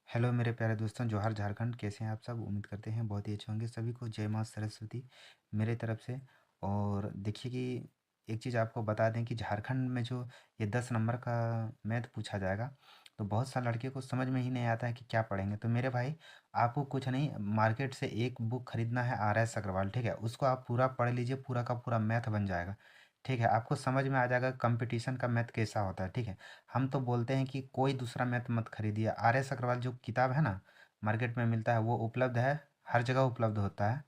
Hello मेरे प्यारे दोस्तों, जोहार झारखंड। कैसे हैं आप सब? उम्मीद करते हैं बहुत ही अच्छे होंगे। सभी को जय माँ सरस्वती मेरे तरफ से। और देखिए कि एक चीज़ आपको बता दें कि झारखंड में जो ये 10 नंबर का मैथ पूछा जाएगा, तो बहुत सारे लड़के को समझ में ही नहीं आता है कि क्या पढ़ेंगे। तो मेरे भाई, आपको कुछ नहीं, मार्केट से एक बुक खरीदना है, RS अग्रवाल, ठीक है? उसको आप पूरा पढ़ लीजिए, पूरा का पूरा मैथ बन जाएगा, ठीक है? आपको समझ में आ जाएगा कंपटीशन का मैथ कैसा होता है, ठीक है? हम तो बोलते हैं कि कोई दूसरा मैथ मत खरीदिए। RS अग्रवाल जो किताब है ना, मार्केट में मिलता है, वो उपलब्ध है, हर जगह उपलब्ध होता है।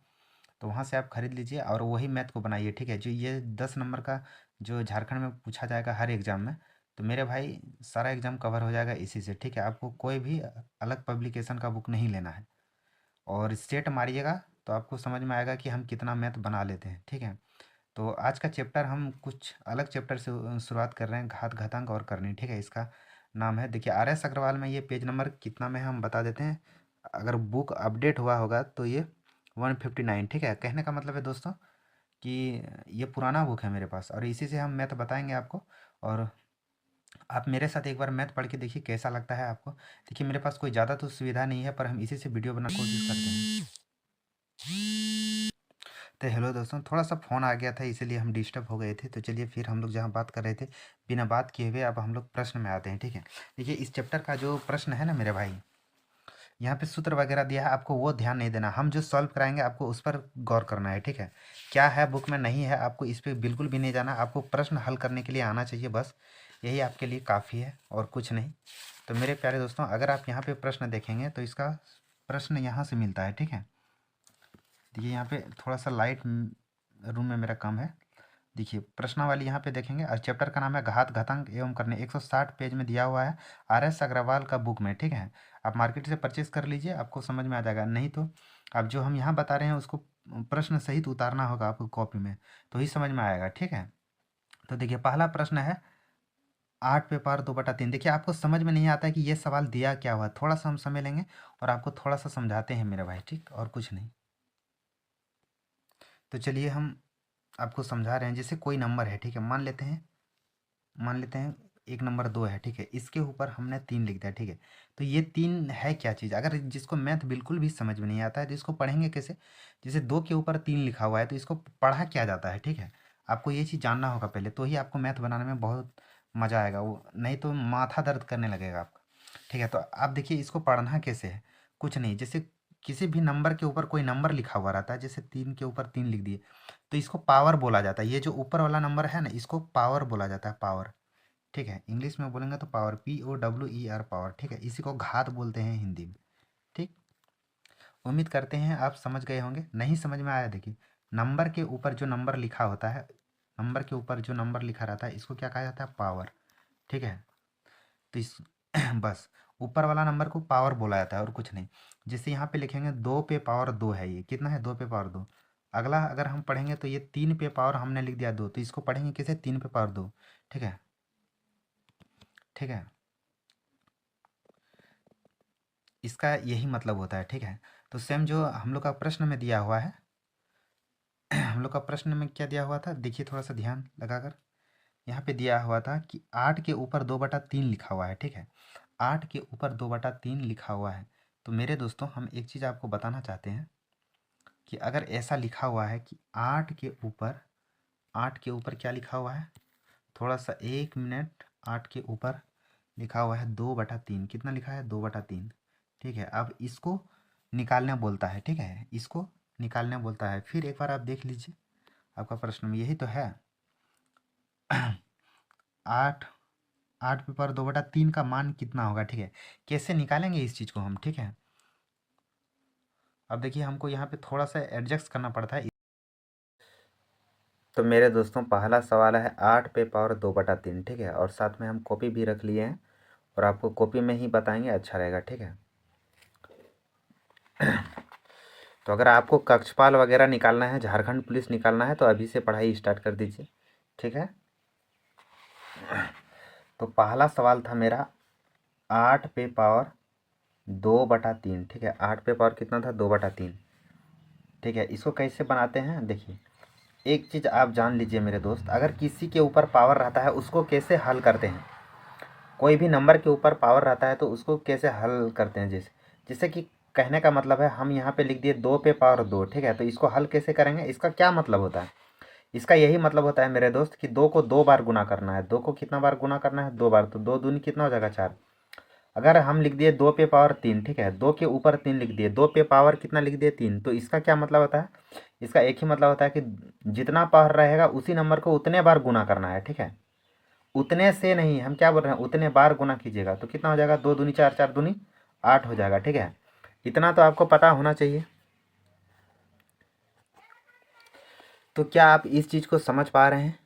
तो वहाँ से आप खरीद लीजिए और वही मैथ को बनाइए, ठीक है? जो ये 10 नंबर का जो झारखंड में पूछा जाएगा हर एग्ज़ाम में, तो मेरे भाई सारा एग्ज़ाम कवर हो जाएगा इसी से, ठीक है? आपको कोई भी अलग पब्लिकेशन का बुक नहीं लेना है। और स्टेट मारिएगा तो आपको समझ में आएगा कि हम कितना मैथ बना लेते हैं, ठीक है? तो आज का चैप्टर हम कुछ अलग चैप्टर से शुरुआत कर रहे हैं, घात घातांक और करनी, ठीक है? इसका नाम है, देखिए, RS अग्रवाल में ये पेज नंबर कितना में है हम बता देते हैं। अगर बुक अपडेट हुआ होगा तो ये 159, ठीक है? कहने का मतलब है दोस्तों कि ये पुराना बुक है मेरे पास, और इसी से हम मैथ बताएंगे आपको। और आप मेरे साथ एक बार मैथ पढ़ के देखिए कैसा लगता है आपको। देखिए, मेरे पास कोई ज़्यादा तो सुविधा नहीं है, पर हम इसी से वीडियो बनाने की कोशिश करते हैं। तो हेलो दोस्तों, थोड़ा सा फ़ोन आ गया था, इसीलिए हम डिस्टर्ब हो गए थे। तो चलिए फिर हम लोग जहाँ बात कर रहे थे, बिना बात किए हुए अब हम लोग प्रश्न में आते हैं, ठीक है? देखिए, इस चैप्टर का जो प्रश्न है ना मेरे भाई, यहाँ पे सूत्र वगैरह दिया है, आपको वो ध्यान नहीं देना। हम जो सॉल्व कराएंगे आपको उस पर गौर करना है, ठीक है? क्या है बुक में नहीं है, आपको इस पर बिल्कुल भी नहीं जाना। आपको प्रश्न हल करने के लिए आना चाहिए, बस यही आपके लिए काफ़ी है और कुछ नहीं। तो मेरे प्यारे दोस्तों, अगर आप यहाँ पे प्रश्न देखेंगे तो इसका प्रश्न यहाँ से मिलता है, ठीक है? देखिए, यहाँ पे थोड़ा सा लाइट रूम में मेरा काम है। देखिए, प्रश्नावली यहाँ पे देखेंगे, और चैप्टर का नाम है घात घातांक एवं करने, 160 पेज में दिया हुआ है, RS अग्रवाल का बुक में, ठीक है? आप मार्केट से परचेज कर लीजिए, आपको समझ में आ जाएगा। नहीं तो अब जो हम यहाँ बता रहे हैं उसको प्रश्न सहित उतारना होगा आपको कॉपी में, तो ही समझ में आएगा, ठीक है? तो देखिए, पहला प्रश्न है 8 पे पावर 2/3। देखिए, आपको समझ में नहीं आता है कि ये सवाल दिया क्या हुआ, थोड़ा सा हम समय लेंगे और आपको थोड़ा सा समझाते हैं मेरे भाई, ठीक? और कुछ नहीं। तो चलिए हम आपको समझा रहे हैं। जैसे कोई नंबर है, ठीक है? मान लेते हैं एक नंबर 2 है, ठीक है? इसके ऊपर हमने 3 लिख दिया, ठीक है? तो ये 3 है क्या चीज़? अगर जिसको मैथ बिल्कुल भी समझ में नहीं आता है तो इसको पढ़ेंगे कैसे? जैसे 2 के ऊपर 3 लिखा हुआ है तो इसको पढ़ा क्या जाता है, ठीक है? आपको ये चीज़ जानना होगा पहले, तो ही आपको मैथ बनाने में बहुत मज़ा आएगा। वो नहीं तो माथा दर्द करने लगेगा आपका, ठीक है? तो आप देखिए, इसको पढ़ना कैसे है? कुछ नहीं, जैसे किसी भी नंबर के ऊपर कोई नंबर लिखा हुआ रहता है, जैसे 3 के ऊपर 3 लिख दिए, तो इसको पावर बोला जाता है। ये जो ऊपर वाला नंबर है ना, इसको पावर बोला जाता है, पावर, ठीक है? इंग्लिश में बोलेंगे तो पावर, POWER, पावर, ठीक है? इसी को घात बोलते हैं हिंदी में, ठीक? उम्मीद करते हैं आप समझ गए होंगे। नहीं समझ में आया, देखिए, नंबर के ऊपर जो नंबर लिखा होता है, नंबर के ऊपर जो नंबर लिखा रहता है, इसको क्या कहा जाता है? पावर, ठीक है? तो इस बस ऊपर वाला नंबर को पावर बोला जाता है और कुछ नहीं। जैसे यहाँ पे लिखेंगे 2 पे पावर 2 है, ये कितना है? 2 पे पावर 2। अगला अगर हम पढ़ेंगे तो ये 3 पे पावर हमने लिख दिया 2, तो इसको पढ़ेंगे कैसे? 3 पे पावर 2, ठीक है? ठीक है, इसका यही मतलब होता है, ठीक है? तो सेम जो हम लोग का प्रश्न में दिया हुआ है, हम लोग का प्रश्न में क्या दिया हुआ था, देखिए थोड़ा सा ध्यान लगाकर। यहाँ पे दिया हुआ था कि 8 के ऊपर 2/3 लिखा हुआ है, ठीक है? 8 के ऊपर 2/3 लिखा हुआ है। तो मेरे दोस्तों, हम एक चीज़ आपको बताना चाहते हैं कि अगर ऐसा लिखा हुआ है कि 8 के ऊपर क्या लिखा हुआ है? थोड़ा सा, 1 मिनट। 8 के ऊपर लिखा हुआ है 2/3। कितना लिखा है? 2/3, ठीक है? अब इसको निकालना बोलता है, ठीक है? इसको निकालना बोलता है। फिर एक बार आप देख लीजिए, आपका प्रश्न में यही तो है। 8 8 पे पर 2/3 का मान कितना होगा, ठीक है? कैसे निकालेंगे इस चीज़ को हम, ठीक है? अब देखिए, हमको यहाँ पे थोड़ा सा एडजस्ट करना पड़ता है। तो मेरे दोस्तों, पहला सवाल है 8 पे पावर 2/3, ठीक है? और साथ में हम कॉपी भी रख लिए हैं, और आपको कॉपी में ही बताएंगे, अच्छा रहेगा, ठीक है? तो अगर आपको कक्षपाल वगैरह निकालना है, झारखंड पुलिस निकालना है, तो अभी से पढ़ाई स्टार्ट कर दीजिए, ठीक है? तो पहला सवाल था मेरा 8 पे पावर 2/3, ठीक है? 8 पे पावर कितना था? 2/3, ठीक है? इसको कैसे बनाते हैं, देखिए, एक चीज़ आप जान लीजिए मेरे दोस्त, अगर किसी के ऊपर पावर रहता है उसको कैसे हल करते हैं? कोई भी नंबर के ऊपर पावर रहता है तो उसको कैसे हल करते हैं, जैसे जैसे कि कहने का मतलब है हम यहाँ पे लिख दिए 2 पे पावर 2, ठीक है। तो इसको हल कैसे करेंगे, इसका क्या मतलब होता है, इसका यही मतलब होता है मेरे दोस्त कि 2 को 2 बार गुना करना है। 2 को कितना बार गुना करना है, 2 बार। तो 2 दूनी कितना हो जाएगा, 4। अगर हम लिख दिए 2 पे पावर 3, ठीक है, 2 के ऊपर 3 लिख दिए, 2 पे पावर कितना लिख दिए, 3। तो इसका क्या मतलब होता है, इसका एक ही मतलब होता है कि जितना पावर रहेगा उसी नंबर को उतने बार गुना करना है, ठीक है। उतने से नहीं, हम क्या बोल रहे हैं, उतने बार गुना कीजिएगा। तो कितना हो जाएगा, 2 दूनी 4, 4 दूनी 8 हो जाएगा, ठीक है। इतना तो आपको पता होना चाहिए। तो क्या आप इस चीज़ को समझ पा रहे हैं?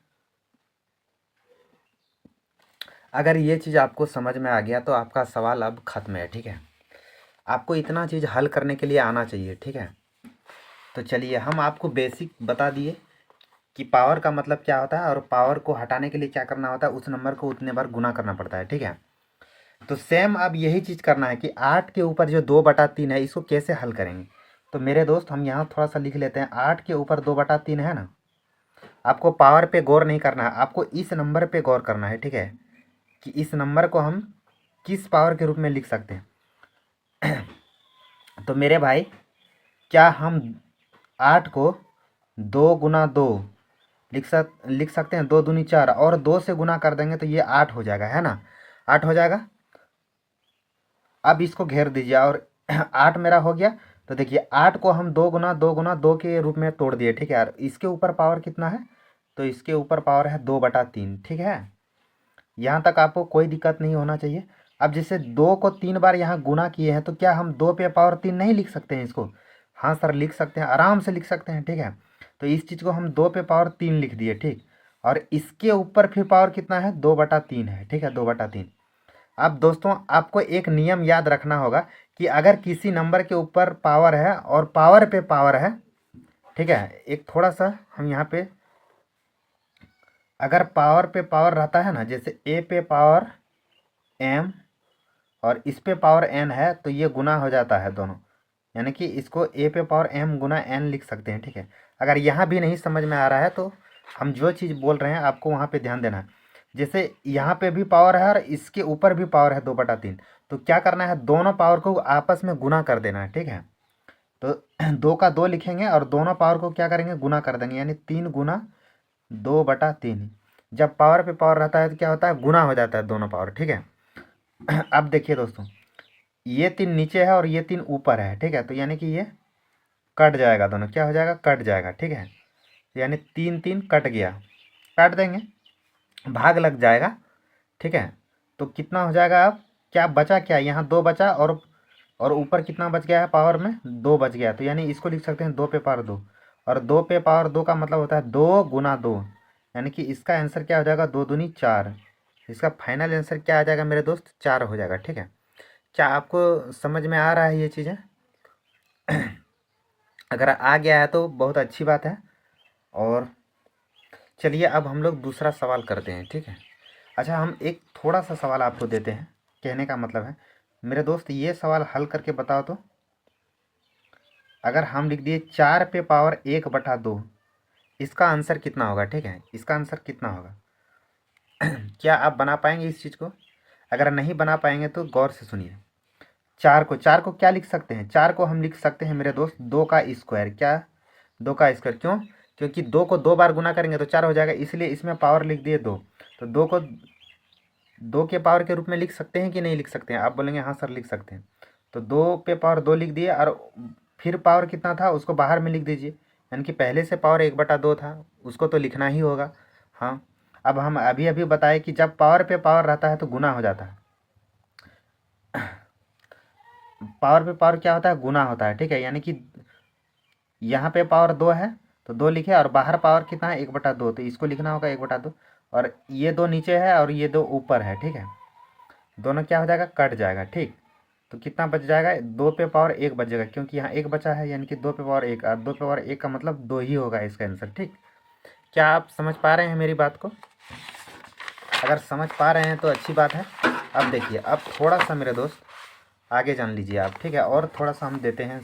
अगर ये चीज़ आपको समझ में आ गया तो आपका सवाल अब ख़त्म है, ठीक है। आपको इतना चीज़ हल करने के लिए आना चाहिए, ठीक है। तो चलिए हम आपको बेसिक बता दिए कि पावर का मतलब क्या होता है और पावर को हटाने के लिए क्या करना होता है, उस नंबर को उतने बार गुना करना पड़ता है, ठीक है। तो सेम अब यही चीज़ करना है कि 8 के ऊपर जो 2/3 है इसको कैसे हल करेंगे। तो मेरे दोस्त हम यहाँ थोड़ा सा लिख लेते हैं, 8 के ऊपर 2/3 है ना। आपको पावर पे गौर नहीं करना है, आपको इस नंबर पे गौर करना है, ठीक है, कि इस नंबर को हम किस पावर के रूप में लिख सकते हैं। तो मेरे भाई, क्या हम 8 को 2 × 2 लिख सकते हैं, 2 दूनी 4, और 2 से गुना कर देंगे तो ये 8 हो जाएगा, है ना, 8 हो जाएगा। अब इसको घेर दीजिए और 8 मेरा हो गया। तो देखिए 8 को हम 2 × 2 × 2 के रूप में तोड़ दिए, ठीक है यार। इसके ऊपर पावर कितना है, तो इसके ऊपर पावर है 2/3, ठीक है। यहाँ तक आपको कोई दिक्कत नहीं होना चाहिए। अब जैसे 2 को 3 बार यहाँ गुना किए हैं तो क्या हम 2 पे पावर 3 नहीं लिख सकते हैं इसको? हाँ सर, लिख सकते हैं, आराम से लिख सकते हैं, ठीक है। तो इस चीज़ को हम 2 पे पावर 3 लिख दिए, ठीक। और इसके ऊपर फिर पावर कितना है, 2/3 है, ठीक है, 2/3। अब दोस्तों आपको एक नियम याद रखना होगा कि अगर किसी नंबर के ऊपर पावर है और पावर पे पावर है, ठीक है, एक थोड़ा सा हम यहाँ पे, अगर पावर पे पावर रहता है ना, जैसे ए पे पावर m और इस पे पावर n है, तो ये गुना हो जाता है दोनों, यानी कि इसको a पे पावर m गुना n लिख सकते हैं, ठीक है। अगर यहाँ भी नहीं समझ में आ रहा है तो हम जो चीज़ बोल रहे हैं आपको वहाँ पे ध्यान देना है। जैसे यहाँ पे भी पावर है और इसके ऊपर भी पावर है 2/3, तो क्या करना है, दोनों पावर को आपस में गुना कर देना है, ठीक है। तो 2 का 2 लिखेंगे और दोनों पावर को क्या करेंगे, गुना कर देंगे, यानी 3 × 2/3। जब पावर पे पावर रहता है तो क्या होता है, गुना हो जाता है दोनों पावर, ठीक है। अब देखिए दोस्तों, ये 3 नीचे है और ये 3 ऊपर है, ठीक है। तो यानी कि ये कट जाएगा, दोनों क्या हो जाएगा, कट जाएगा, ठीक है। यानी 3 3 कट गया, काट देंगे, भाग लग जाएगा, ठीक है। तो कितना हो जाएगा, अब क्या बचा, क्या यहाँ 2 बचा और ऊपर कितना बच गया है, पावर में 2 बच गया। तो यानी इसको लिख सकते हैं 2 पे पावर 2, और 2 पे पावर 2 का मतलब होता है 2 × 2, यानी कि इसका आंसर क्या हो जाएगा, 2 दूनी 4। इसका फाइनल आंसर क्या आ जाएगा मेरे दोस्त, 4 हो जाएगा, ठीक है। क्या आपको समझ में आ रहा है ये चीज़ें? अगर आ गया है तो बहुत अच्छी बात है। और चलिए अब हम लोग दूसरा सवाल करते हैं, ठीक है। अच्छा, हम एक थोड़ा सा सवाल आपको देते हैं, कहने का मतलब है मेरे दोस्त, ये सवाल हल करके बताओ तो। अगर हम लिख दिए 4 पे पावर 1/2, इसका आंसर कितना होगा, ठीक है, इसका आंसर कितना होगा? क्या आप बना पाएंगे इस चीज़ को? अगर नहीं बना पाएंगे तो गौर से सुनिए। 4 को क्या लिख सकते हैं, 4 को हम लिख सकते हैं मेरे दोस्त 2 का स्क्वायर। क्या, 2 का स्क्वायर, क्यों? क्योंकि 2 को 2 बार गुना करेंगे तो 4 हो जाएगा, इसलिए इसमें पावर लिख दिए 2। तो 2 को 2 के पावर के रूप में लिख सकते हैं कि नहीं लिख सकते हैं? आप बोलेंगे हाँ सर लिख सकते हैं। तो 2 पे पावर 2 लिख दिए और फिर पावर कितना था उसको बाहर में लिख दीजिए, यानी कि पहले से पावर 1/2 था, उसको तो लिखना ही होगा। हाँ, अब हम अभी अभी बताए कि जब पावर पे पावर रहता है तो गुना हो जाता है। पावर पे पावर क्या होता है, गुना होता है, ठीक है। यानी कि यहाँ पे पावर 2 है तो 2 लिखे, और बाहर पावर कितना है, 1/2, तो इसको लिखना होगा 1/2। और ये 2 नीचे है और ये 2 ऊपर है, ठीक है। दोनों क्या हो जाएगा, कट जाएगा, ठीक। तो कितना बच जाएगा, 2 पे पावर 1 बच जाएगा, क्योंकि यहाँ 1 बचा है, यानी कि 2 पे पावर 1, और 2 पे पावर 1 का मतलब 2 ही होगा इसका आंसर, ठीक। क्या आप समझ पा रहे हैं मेरी बात को? अगर समझ पा रहे हैं तो अच्छी बात है। अब देखिए, अब थोड़ा सा मेरे दोस्त आगे जान लीजिए आप, ठीक है। और थोड़ा सा हम देते हैं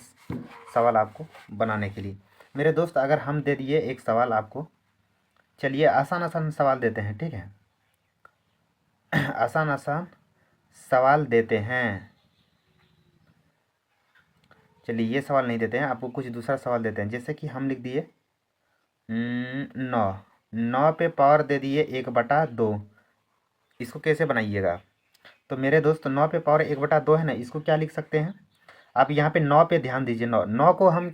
सवाल आपको बनाने के लिए। मेरे दोस्त, अगर हम दे दिए एक सवाल आपको, चलिए आसान आसान सवाल देते हैं, ठीक है। आसान आसान सवाल देते हैं। चलिए ये सवाल नहीं देते हैं, आपको कुछ दूसरा सवाल देते हैं। जैसे कि हम लिख दिए 9, 9 पे पावर दे दिए 1/2। इसको कैसे बनाइएगा? तो मेरे दोस्त 9 पे पावर 1/2 है ना, इसको क्या लिख सकते हैं? आप यहाँ पे 9 पे ध्यान दीजिए। 9, 9 को हम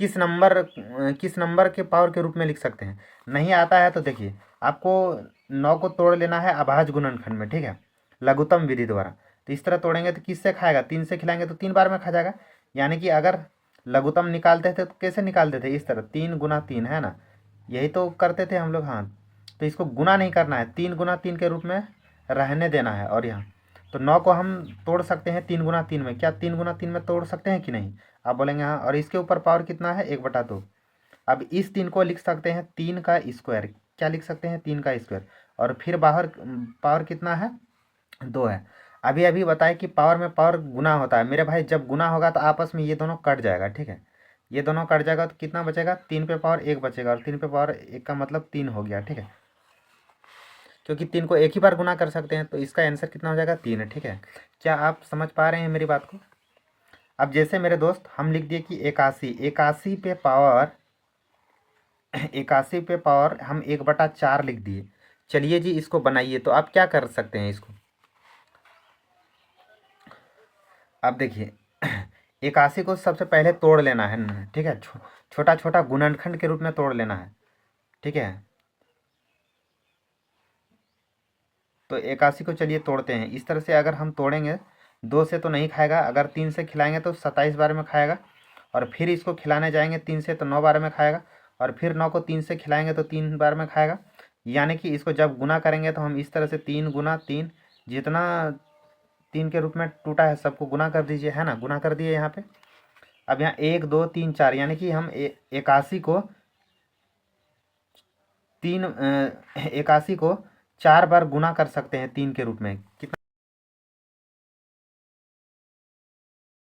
किस नंबर के पावर के रूप में लिख सकते हैं? नहीं आता है तो देखिए, आपको 9 को तोड़ लेना है अभाज्य गुणनखंड में, ठीक है, लघुत्तम विधि द्वारा। तो इस तरह तोड़ेंगे तो किससे खाएगा? 3 से खिलाएंगे तो 3 बार में खा जाएगा। यानी कि अगर लघुत्तम निकालते थे तो कैसे निकालते थे? इस तरह 3 × 3 है ना, यही तो करते थे हम लोग। हाँ, तो इसको गुना नहीं करना है, 3 × 3 के रूप में रहने देना है। और यहाँ तो 9 को हम तोड़ सकते हैं 3 × 3 में। क्या 3 × 3 में तोड़ सकते हैं कि नहीं? आप बोलेंगे हाँ। और इसके ऊपर पावर कितना है? 1/2। अब इस 3 को लिख सकते हैं 3 का स्क्वायर। क्या लिख सकते हैं? 3 का स्क्वायर। और फिर बाहर पावर कितना है? 2 है। अभी अभी बताए कि पावर में पावर गुना होता है। मेरे भाई जब गुना होगा तो आपस में ये दोनों कट जाएगा, ठीक है। ये दोनों कट जाएगा तो कितना बचेगा? 3 पे पावर 1 बचेगा। और 3 पे पावर 1 का मतलब 3 हो गया, ठीक है। क्योंकि 3 को एक ही बार गुना कर सकते हैं तो इसका आंसर कितना हो जाएगा? 3 है, ठीक है। क्या आप समझ पा रहे हैं मेरी बात को? अब जैसे मेरे दोस्त हम लिख दिए कि 81, 81 पे पावर हम 1/4 लिख दिए। चलिए जी इसको बनाइए। तो आप क्या कर सकते हैं इसको? अब देखिए 81 को सबसे पहले तोड़ लेना है ना, ठीक है। छोटा छोटा गुणनखंड के रूप में तोड़ लेना है, ठीक है। तो 81 को चलिए तोड़ते हैं। इस तरह से अगर हम तोड़ेंगे, 2 से तो नहीं खाएगा, अगर 3 से खिलाएंगे तो 27 बार में खाएगा। और फिर इसको खिलाने जाएंगे 3 से तो 9 बार में खाएगा। और फिर 9 को 3 से खिलाएंगे तो 3 बार में खाएगा। यानी कि इसको जब गुना करेंगे तो हम इस तरह से 3 × 3, जितना 3 के रूप में टूटा है सबको गुना कर दीजिए, है ना। गुना कर दिए यहाँ पे। अब यहाँ 1 2 3 4, यानी कि हम 81 को 81 को 4 बार गुना कर सकते हैं 3 के रूप में। कितना